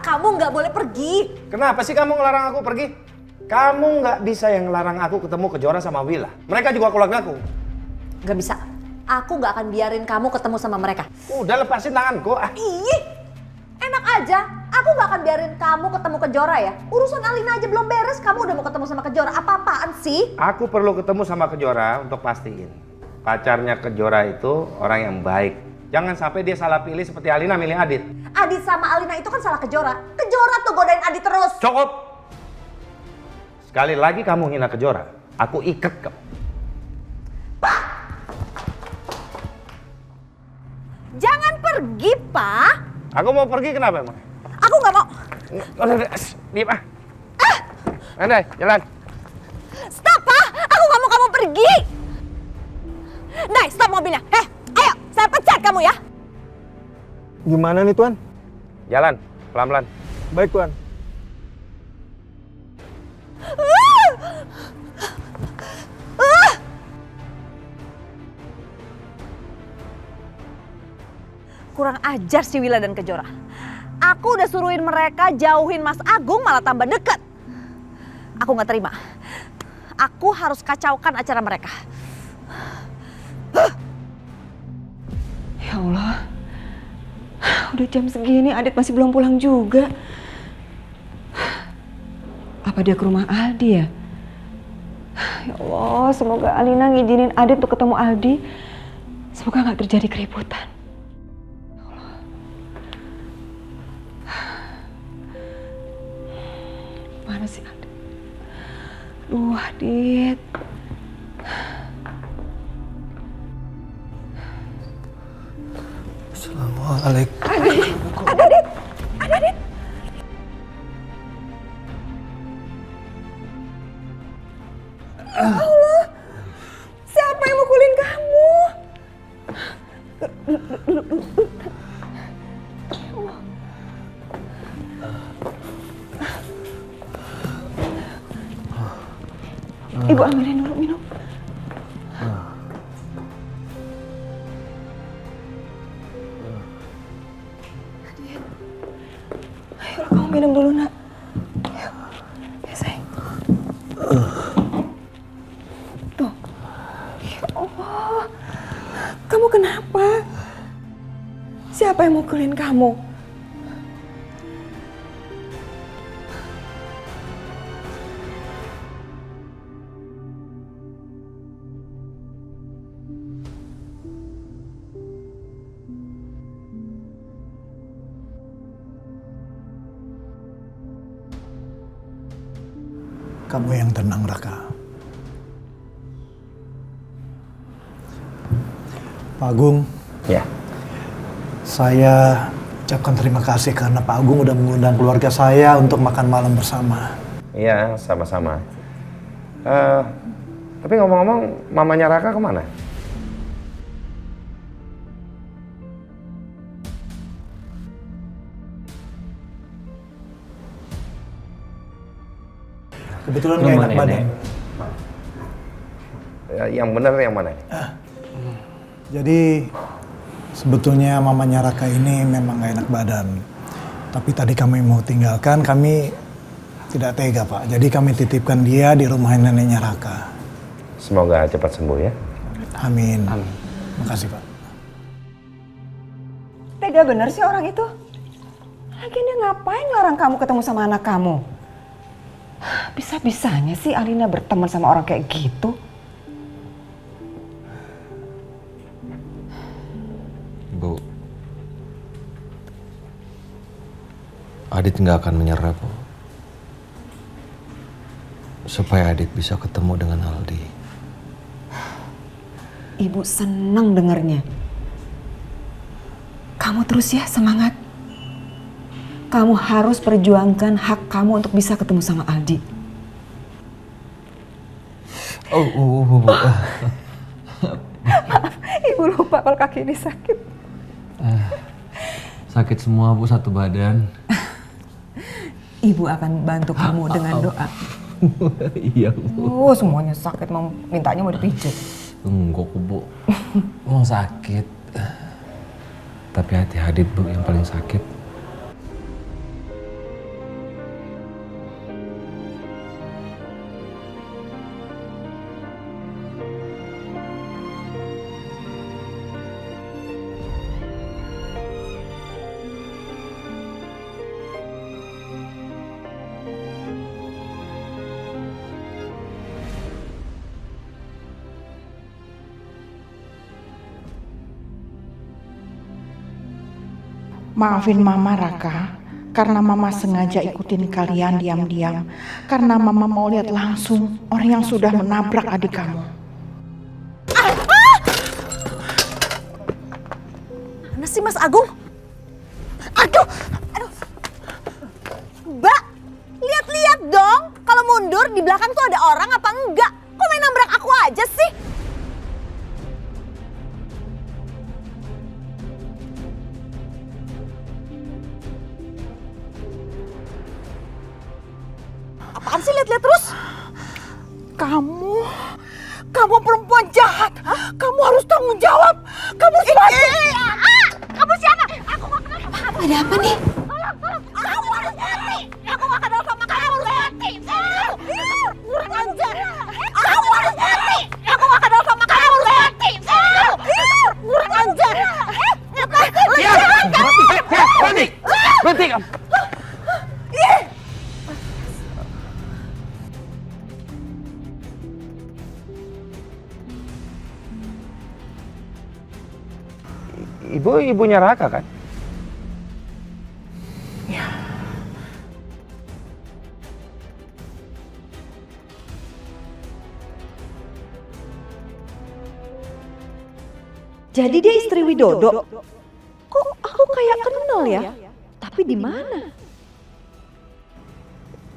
kamu nggak boleh pergi. Kenapa sih kamu ngelarang aku pergi? Kamu nggak bisa yang ngelarang aku ketemu Kejora sama Willa. Mereka juga keluargaku. Nggak bisa. Aku nggak akan biarin kamu ketemu sama mereka. Udah lepasin tanganku. Ih, enak aja. Aku nggak akan biarin kamu ketemu Kejora ya. Urusan Alina aja belum beres, kamu udah mau ketemu sama Kejora. Apa-apaan sih? Aku perlu ketemu sama Kejora untuk pastiin pacarnya Kejora itu orang yang baik. Jangan sampai dia salah pilih seperti Alina milih Adit. Adit sama Alina itu kan salah Kejora. Kejora tuh godain Adit terus. Cukup! Sekali lagi kamu hina Kejora, aku ikat kamu. Jangan pergi, Pak. Aku mau pergi kenapa emang? Aku nggak mau. Udah, diam ah. Andai, jalan. Stop, Pak. Aku nggak mau kamu pergi. Dai, stop mobilnya. Ayo, saya pecat kamu ya. Gimana nih Tuan? Jalan, pelan-pelan. Baik Tuan. Kurang ajar si Willa dan Kejora. Aku udah suruhin mereka jauhin Mas Agung malah tambah deket. Aku nggak terima. Aku harus kacaukan acara mereka. Ya Allah, udah jam segini Adit masih belum pulang juga. Apa dia ke rumah Aldi ya? Ya Allah, semoga Alina ngizinin Adit untuk ketemu Aldi. Semoga nggak terjadi keributan. Ya Allah. Mana sih Adit? Aduh, Adit. Assalamualaikum. Adit. Allah, siapa yang mukulin kamu? Ibu ambilin dulu minum. Ayo kamu minum dulu nak. Ayo. Ya sayang. Tuh. Ya Allah. Kamu kenapa? Siapa yang mukulin kamu? Kamu yang tenang, Raka. Pak Agung. Ya. Saya ucapkan terima kasih karena Pak Agung udah mengundang keluarga saya untuk makan malam bersama. Iya, sama-sama. Tapi ngomong-ngomong, mamanya Raka kemana? Kebetulan nggak enak badan. Yang benar yang mana? Jadi sebetulnya mamanya Raka ini memang nggak enak badan. Tapi tadi kami mau tinggalkan, kami tidak tega Pak. Jadi kami titipkan dia di rumah neneknya Raka. Semoga cepat sembuh ya. Amin. Makasih Pak. Tega bener sih orang itu. Lagian dia ngapain larang kamu ketemu sama anak kamu? Bisa-bisanya sih Alina berteman sama orang kayak gitu. Bu, Adit nggak akan menyerah, Bu. Supaya Adit bisa ketemu dengan Aldi. Ibu senang dengarnya. Kamu terus ya semangat. Kamu harus perjuangkan hak kamu untuk bisa ketemu sama Aldi. Bu. Maaf, Ibu lupa kalau kaki ini sakit. Sakit semua, Bu, satu badan. Ibu akan bantu kamu dengan doa. Iya, Bu. Semuanya sakit, mau mintanya mau dipijit. Enggak, Bu. Emang sakit. Tapi hati Adit, Bu, yang paling sakit. Maafin Mama, Raka. Karena Mama sengaja ikutin kalian diam-diam. Karena Mama mau lihat langsung orang yang sudah menabrak adik kamu. Mana sih Mas Agung? Aduh! Mbak, lihat-lihat dong. Kalau mundur di belakang tuh ada orang apa enggak? Kok main nabrak aku aja sih? Apaan sih lihat-lihat terus? Kamu perempuan jahat. Kamu harus tanggung jawab. Kamu siapa? Kamu siapa? Aku gak kenal sama kamu. Ada apa nih? Tolong. Kamu harus mati. Aku gak kenal sama kamu. Kamu harus mati. Kurang ajar. Kamu harus mati. Aku gak kenal sama kamu. Kamu harus mati. Kurang ajar. Berhenti! Berhenti kamu! Ibu ibunya Raka kan? Jadi dia istri Widodo. Kok aku kayak kenal ya? Tapi di mana?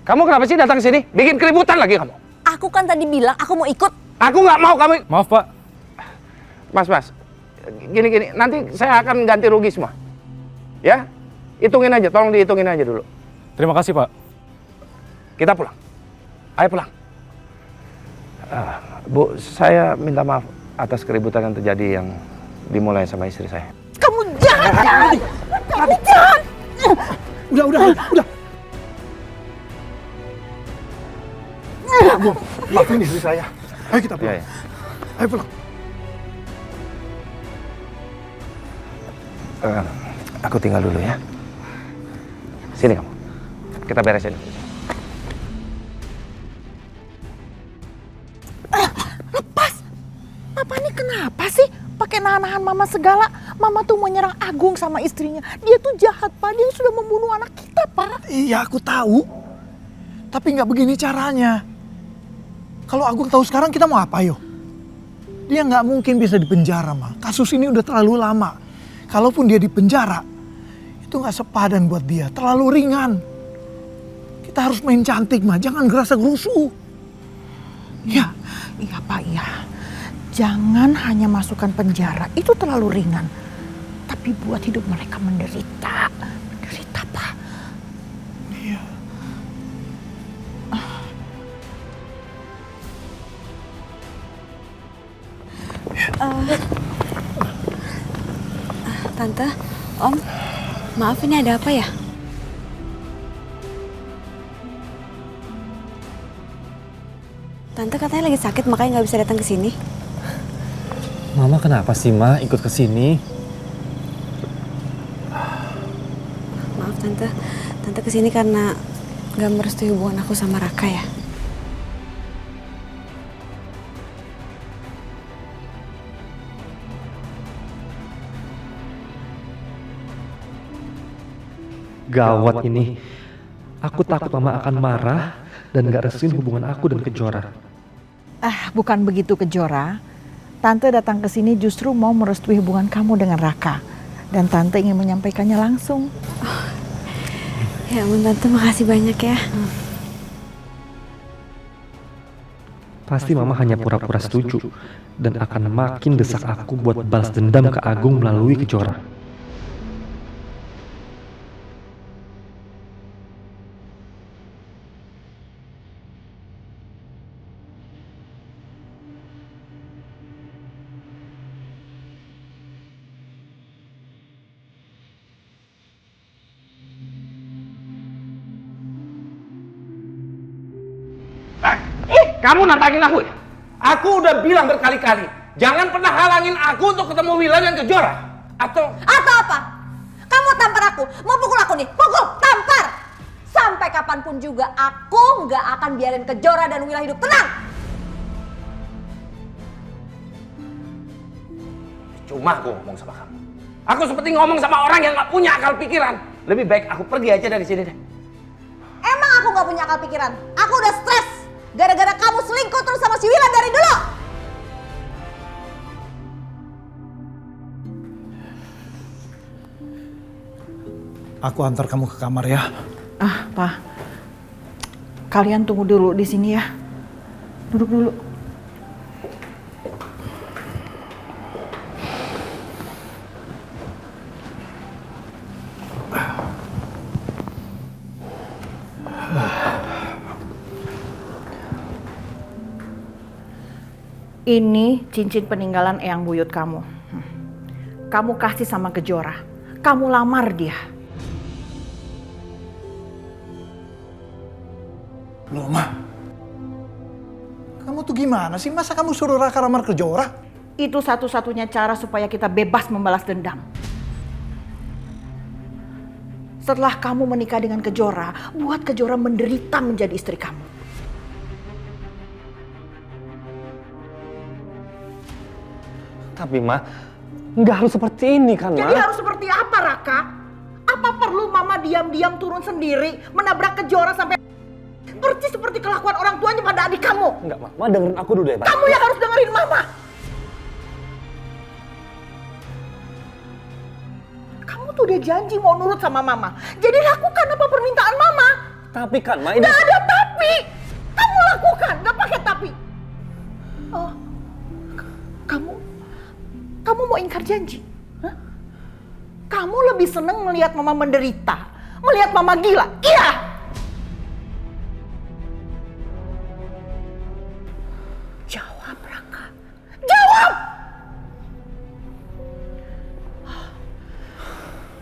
Kamu kenapa sih datang ke sini? Bikin keributan lagi kamu? Aku kan tadi bilang aku mau ikut. Aku nggak mau kamu. Maaf Pak. Mas. Gini, nanti saya akan ganti rugi semua. Ya? Hitungin aja, tolong dihitungin aja dulu. Terima kasih Pak. Kita pulang. Ayo pulang. Bu, saya minta maaf atas keributan yang terjadi yang dimulai sama istri saya. Kamu jangan. Kamu jangan. Udah. Bu, maafin istri saya. Ayo kita pulang. Iya. Ayo pulang. Aku tinggal dulu ya. Sini kamu. Kita beresin. Lepas. Papa ini kenapa sih pakai nahan-nahan Mama segala? Mama tuh mau nyerang Agung sama istrinya. Dia tuh jahat, Pak. Dia sudah membunuh anak kita, Pak. Iya, aku tahu. Tapi nggak begini caranya. Kalau Agung tahu sekarang kita mau apa, yo? Dia nggak mungkin bisa dipenjara, Ma. Kasus ini udah terlalu lama. Kalaupun dia dipenjara, itu nggak sepadan buat dia. Terlalu ringan. Kita harus main cantik, Ma. Jangan gerasa gerusu. Ya. Iya, Pak, iya. Jangan hanya masukkan penjara. Itu terlalu ringan. Tapi buat hidup mereka menderita. Menderita, Pak. Iya. Tante, Om, maaf ini ada apa ya? Tante katanya lagi sakit makanya nggak bisa datang ke sini. Mama kenapa sih Ma ikut ke sini? Maaf Tante ke sini karena nggak merestui hubungan aku sama Raka ya. Gawat ini. Aku takut Mama akan marah dan gak restuin hubungan aku dan Kejora. Bukan begitu, Kejora. Tante datang ke sini justru mau merestui hubungan kamu dengan Raka. Dan Tante ingin menyampaikannya langsung. Ya ampun Tante, makasih banyak ya. Pasti Mama hanya pura-pura setuju dan akan makin desak aku buat balas dendam ke Agung melalui Kejora. Kamu nantangin aku ya? Aku udah bilang berkali-kali, jangan pernah halangin aku untuk ketemu Wila dan Kejora. Atau apa? Kamu tampar aku, mau pukul aku nih, pukul, tampar. Sampai kapanpun juga aku nggak akan biarin Kejora dan Wila hidup tenang. cuma aku ngomong sama kamu. Aku seperti ngomong sama orang yang gak punya akal pikiran. Lebih baik aku pergi aja dari sini deh. Emang aku gak punya akal pikiran? Aku udah stres gara-gara kamu selingkuh terus sama si Wila dari dulu. Aku antar kamu ke kamar ya. Ah, Pak. Kalian tunggu dulu di sini ya. Duduk dulu. Ini cincin peninggalan Eyang Buyut kamu. Kamu kasih sama Kejora. Kamu lamar dia. Loh, Ma. Kamu tuh gimana sih? Masa kamu suruh Raka lamar Kejora? Itu satu-satunya cara supaya kita bebas membalas dendam. Setelah kamu menikah dengan Kejora, buat Kejora menderita menjadi istri kamu. Tapi Ma, nggak harus seperti ini kan, Ma? Jadi harus seperti apa, Raka? Apa perlu Mama diam-diam turun sendiri, menabrak Kejora sampai persis seperti kelakuan orang tuanya pada adik kamu? Enggak, Ma dengerin aku dulu ya, Ma. Kamu yang harus dengerin Mama. Kamu tuh udah janji mau nurut sama Mama. Jadi lakukan apa permintaan Mama. Tapi kan, Ma, ini... Gak ada tapi. Kamu lakukan, gak pakai tapi. Oh, kamu mau ingkar janji? Hah? Kamu lebih seneng melihat Mama menderita, melihat Mama gila? Iya. Jawab, Raka. Jawab!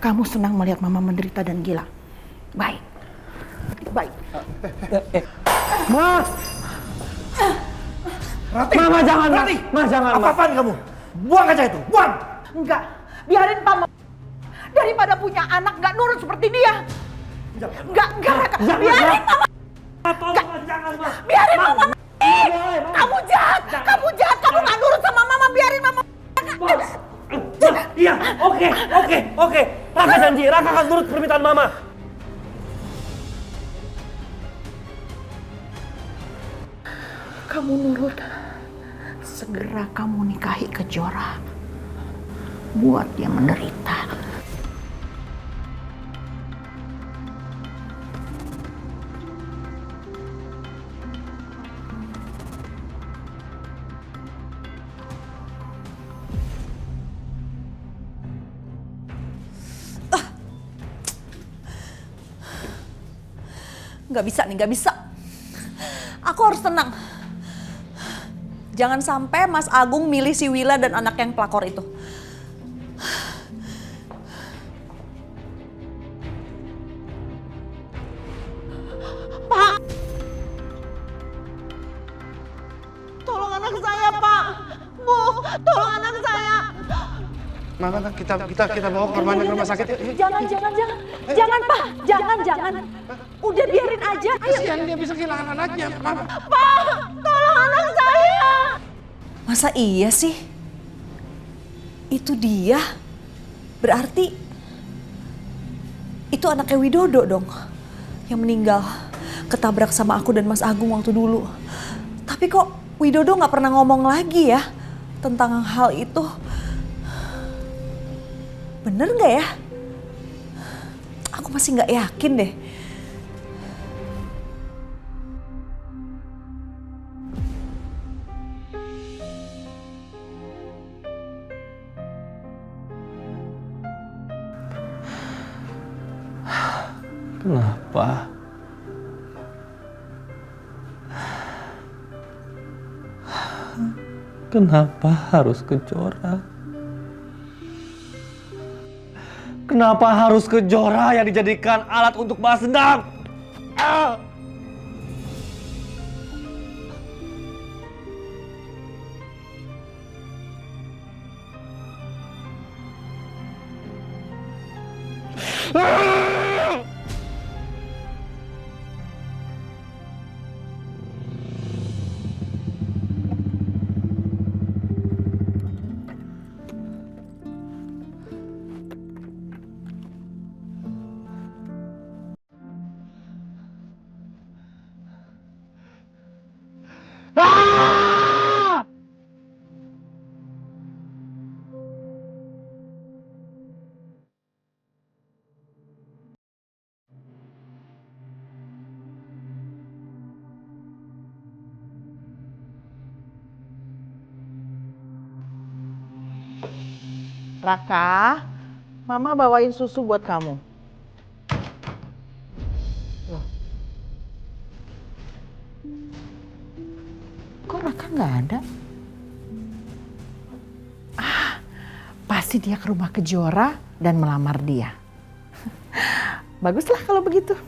Kamu senang melihat Mama menderita dan gila? Baik. Baik. Ma! Rati! Mama jangan, Ma! Rati! Ma jangan, Ma! Apa-apaan kamu? Buang aja itu, buang! Enggak, biarin Mama. Daripada punya anak gak nurut seperti dia. Enggak, Raka. Biarin Mama. Jangan, Ma! Biarin Mama. Kamu jahat, kamu gak nurut sama Mama. Biarin Mama. Iya, oke. Raka janji, Raka akan nurut permintaan Mama. Kamu nurut. Segera kamu nikahi Kejora. Buat dia menderita. Nggak bisa nih, nggak bisa. Aku harus tenang. Jangan sampai Mas Agung milih si Wila dan anak yang pelakor itu. Pak! Tolong anak saya, Pak! Bu, tolong anak saya! Mama, kita bawa korban ke rumah sakit yuk. Jangan, Pak. Jangan. Udah biarin aja. Ayo. Kasihan dia bisa kehilangan anaknya, Mama. Pak! Tolong anak saya! Masa iya sih? Itu dia? Berarti itu anaknya Widodo dong yang meninggal ketabrak sama aku dan Mas Agung waktu dulu. Tapi kok Widodo nggak pernah ngomong lagi ya tentang hal itu? Bener nggak ya? Aku masih nggak yakin deh. Kenapa? Kenapa harus Kejora? Kenapa harus Kejora yang dijadikan alat untuk balas dendam? Ah! Raka, Mama bawain susu buat kamu. Loh. Kok Raka nggak ada? Ah, pasti dia ke rumah Kejora dan melamar dia. Baguslah kalau begitu.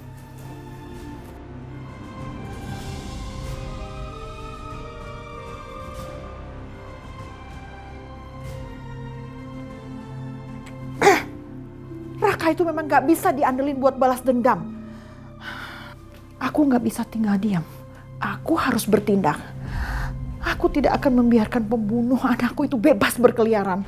Raka itu memang gak bisa diandelin buat balas dendam. Aku gak bisa tinggal diam. Aku harus bertindak. Aku tidak akan membiarkan pembunuh anakku itu bebas berkeliaran.